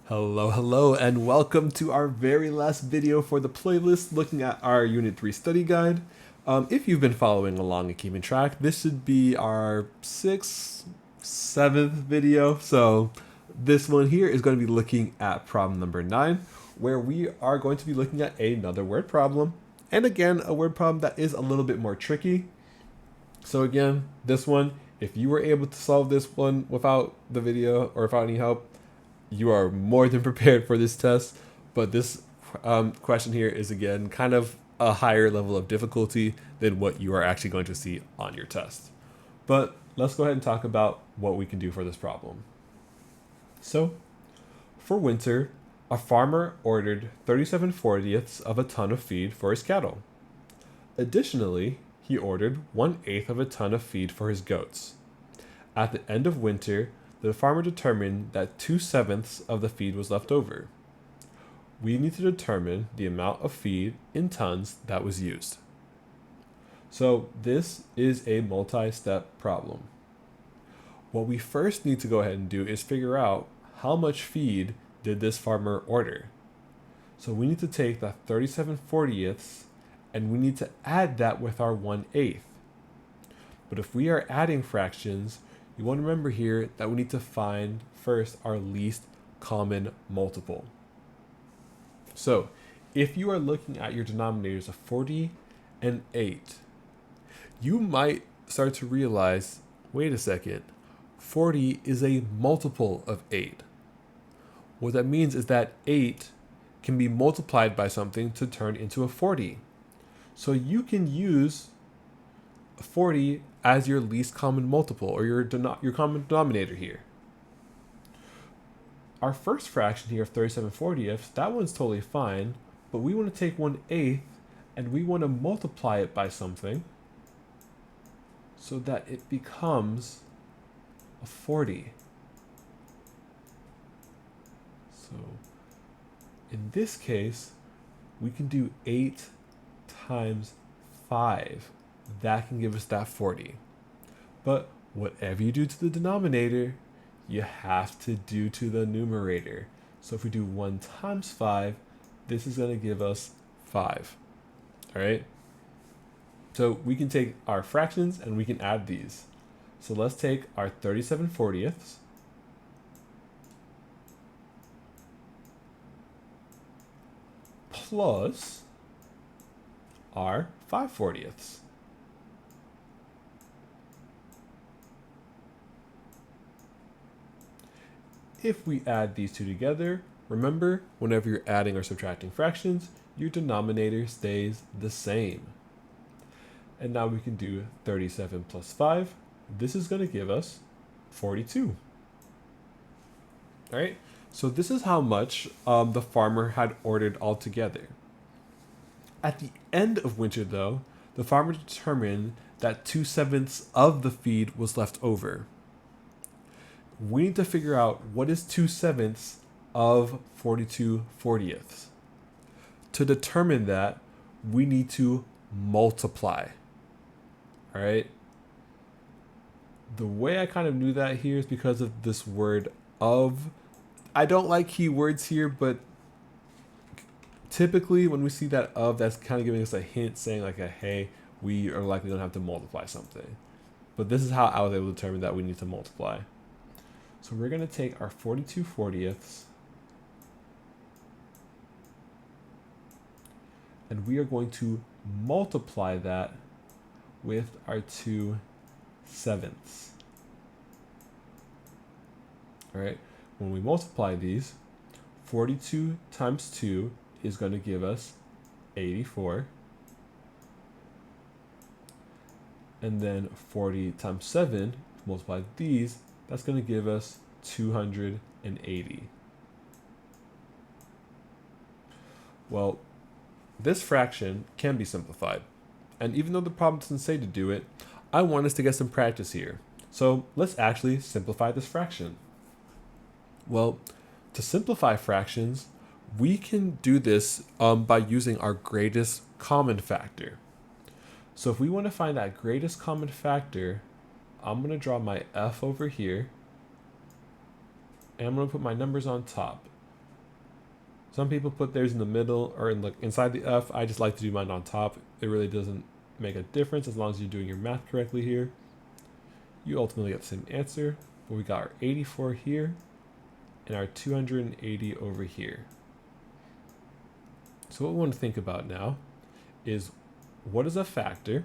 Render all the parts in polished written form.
Hello, and welcome to our very last video for the playlist looking at our Unit 3 study guide. If you've been following along and keeping track, this should be our 7th video. So this one here is going to be looking at problem number 9, where we are going to be looking at another word problem. And again, a word problem that is a little bit more tricky. So again, this one, if you were able to solve this one without the video or without any help, you are more than prepared for this test. But this question here is again kind of a higher level of difficulty than what you are actually going to see on your test. But let's go ahead and talk about what we can do for this problem. So for winter, a farmer ordered 37/40ths of a ton of feed for his cattle. Additionally, he ordered 1/8 of a ton of feed for his goats. At the end of winter, the farmer determined that 2/7 of the feed was left over. We need to determine the amount of feed in tons that was used. So this is a multi-step problem. What we first need to go ahead and do is figure out how much feed did this farmer order. So we need to take the 37/40ths and we need to add that with our 1/8. But if we are adding fractions, you want to remember here that we need to find first our least common multiple. So if you are looking at your denominators of 40 and 8, you might start to realize, wait a second, 40 is a multiple of 8. What that means is that 8 can be multiplied by something to turn into a 40. So you can use 40 as your least common multiple, or your common denominator here. Our first fraction here of 37/40ths, that one's totally fine, but we want to take 1/8 and we want to multiply it by something so that it becomes a 40. So in this case, we can do 8 times 5. That can give us that 40. But whatever you do to the denominator, you have to do to the numerator. So if we do 1 times 5, this is going to give us 5. All right? So we can take our fractions and we can add these. So let's take our 37/40ths plus our 5/40ths. If we add these two together, remember, whenever you're adding or subtracting fractions, your denominator stays the same. And now we can do 37 plus 5. This is going to give us 42. All right, so this is how much the farmer had ordered altogether. At the end of winter, though, the farmer determined that 2/7 of the feed was left over. We need to figure out what is 2/7 of 42/40ths. To determine that, we need to multiply. All right. The way I kind of knew that here is because of this word of. I don't like keywords here, but typically when we see that of, that's kind of giving us a hint saying like hey, we are likely going to have to multiply something. But this is how I was able to determine that we need to multiply. So we're going to take our 42/40ths and we are going to multiply that with our 2/7. All right, when we multiply these, 42 times 2 is going to give us 84. And then 40 times 7, multiply these, that's going to give us 280. Well, this fraction can be simplified. And even though the problem doesn't say to do it, I want us to get some practice here. So let's actually simplify this fraction. Well, to simplify fractions, we can do this by using our greatest common factor. So if we want to find that greatest common factor, I'm going to draw my F over here, and I'm going to put my numbers on top. Some people put theirs in the middle or inside the F. I just like to do mine on top. It really doesn't make a difference as long as you're doing your math correctly here. You ultimately get the same answer, but we got our 84 here and our 280 over here. So what we want to think about now is, what is a factor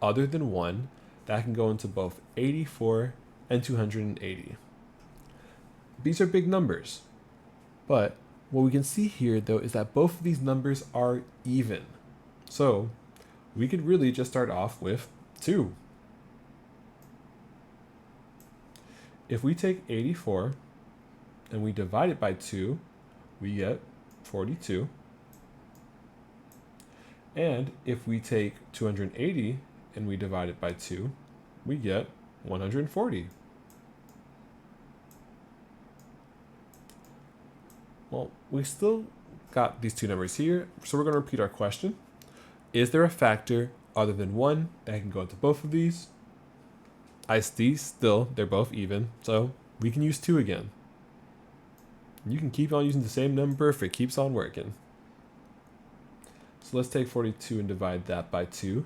other than 1 that can go into both 84 and 280? These are big numbers, but what we can see here though is that both of these numbers are even. So we could really just start off with 2. If we take 84 and we divide it by 2, we get 42. And if we take 280 and we divide it by 2, we get 140. Well, we still got these two numbers here, so we're going to repeat our question. Is there a factor other than 1 that can go into both of these? I see still they're both even, so we can use 2 again. You can keep on using the same number if it keeps on working. So let's take 42 and divide that by 2.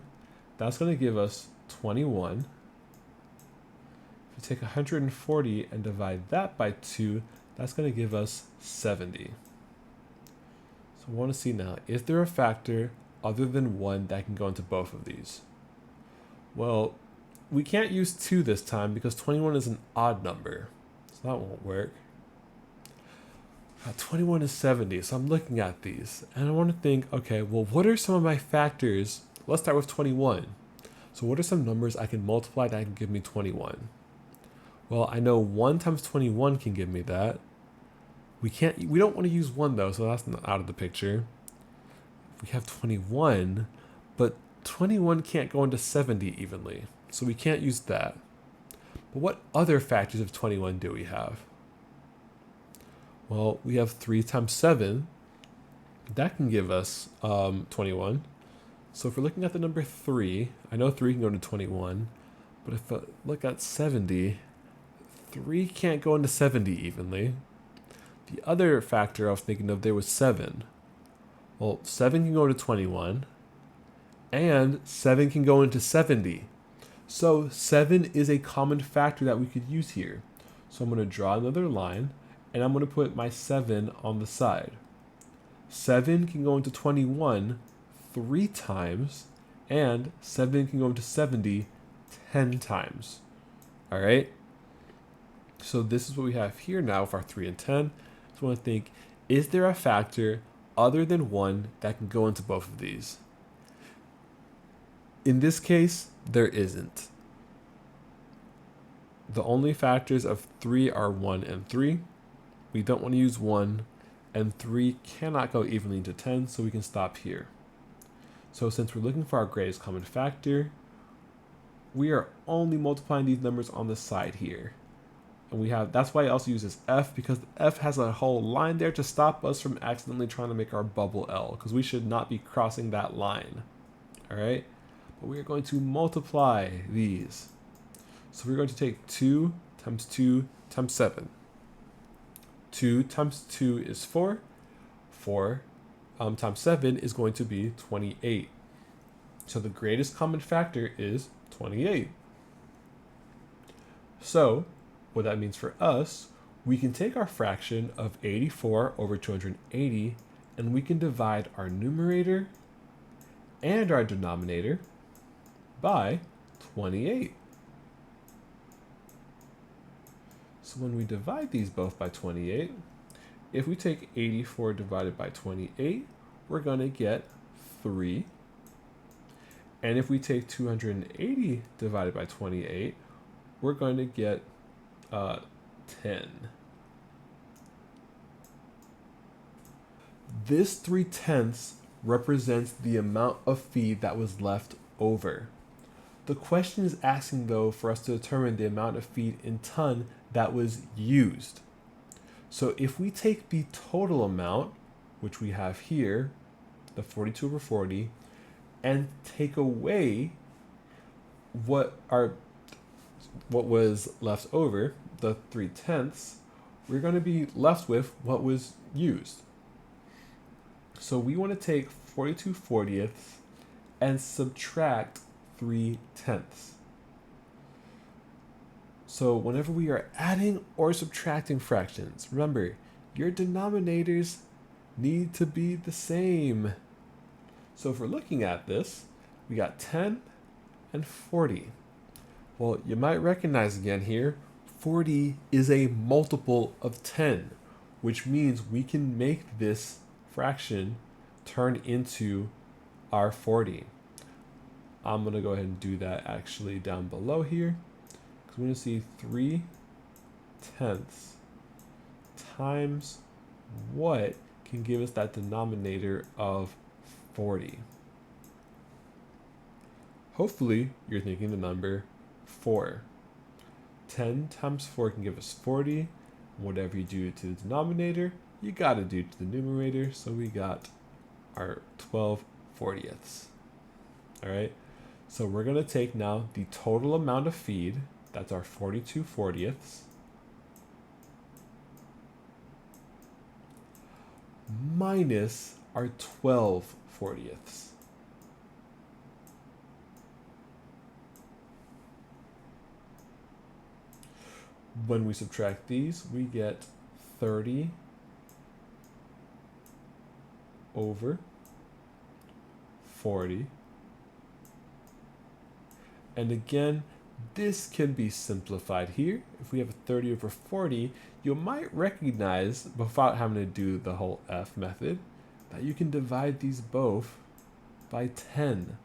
That's going to give us 21. If we take 140 and divide that by 2, that's going to give us 70. So I want to see now, is there a factor other than 1 that can go into both of these? Well, we can't use 2 this time because 21 is an odd number, so that won't work. 21 is 70, so I'm looking at these and I want to think, okay, well, what are some of my factors? Let's start with 21. So what are some numbers I can multiply that can give me 21? Well, I know 1 times 21 can give me that. We don't want to use 1 though, so that's not out of the picture. We have 21, but 21 can't go into 70 evenly, so we can't use that. But what other factors of 21 do we have? Well, we have 3 times 7. That can give us 21. So if we're looking at the number 3, I know 3 can go into 21, but if I look at 70, 3 can't go into 70 evenly. The other factor I was thinking of there was 7. Well, 7 can go into 21, and 7 can go into 70. So 7 is a common factor that we could use here. So I'm going to draw another line, and I'm going to put my 7 on the side. 7 can go into 21 3 times, and 7 can go into 70 10 times. All right? So this is what we have here now with our 3 and 10. So I want to think, is there a factor other than 1 that can go into both of these? In this case, there isn't. The only factors of 3 are 1 and 3. We don't want to use 1, and 3 cannot go evenly into 10, so we can stop here. So since we're looking for our greatest common factor, we are only multiplying these numbers on the side here. And that's why I also use this F, because the F has a whole line there to stop us from accidentally trying to make our bubble L, because we should not be crossing that line. All right? But we are going to multiply these. So we're going to take 2 times 2 times 7. 2 times 2 is 4. 4 times 7 is going to be 28. So the greatest common factor is 28. So what that means for us, we can take our fraction of 84 over 280 and we can divide our numerator and our denominator by 28. So when we divide these both by 28, if we take 84 divided by 28, we're going to get 3. And if we take 280 divided by 28, we're going to get 10. This 3/10 represents the amount of feed that was left over. The question is asking, though, for us to determine the amount of feed in ton that was used. So if we take the total amount, which we have here, the 42 over 40, and take away what was left over, the 3/10, we're going to be left with what was used. So we want to take 42/40ths and subtract 3/10ths. So whenever we are adding or subtracting fractions, remember, your denominators need to be the same. So if we're looking at this, we got 10 and 40. Well, you might recognize again here, 40 is a multiple of 10, which means we can make this fraction turn into our 40. I'm going to go ahead and do that actually down below here. Because we're going to see 3/10 times what can give us that denominator of 40. Hopefully, you're thinking the number 4. 10 times 4 can give us 40. Whatever you do to the denominator, you got to do to the numerator. So we got our 12/40ths. All right. So we're going to take now the total amount of feed. That's our 42/40ths. Minus our 12/40ths. When we subtract these, we get 30 over 40. And again, this can be simplified here. If we have a 30 over 40, you might recognize, without having to do the whole F method, that you can divide these both by 10.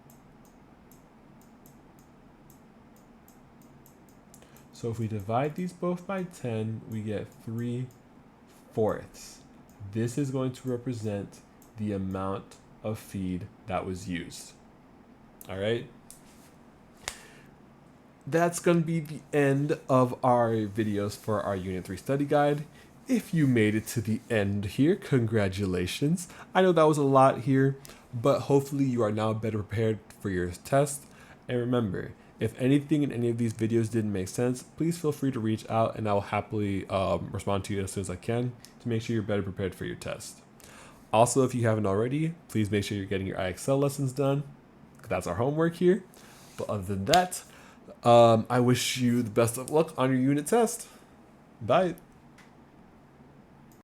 So if we divide these both by 10, we get 3/4. This is going to represent the amount of feed that was used. All right. That's going to be the end of our videos for our Unit 3 study guide. If you made it to the end here, congratulations. I know that was a lot here, but hopefully you are now better prepared for your test. And remember, if anything in any of these videos didn't make sense, please feel free to reach out and I will happily respond to you as soon as I can to make sure you're better prepared for your test. Also, if you haven't already, please make sure you're getting your IXL lessons done. That's our homework here. But other than that, I wish you the best of luck on your unit test. Bye.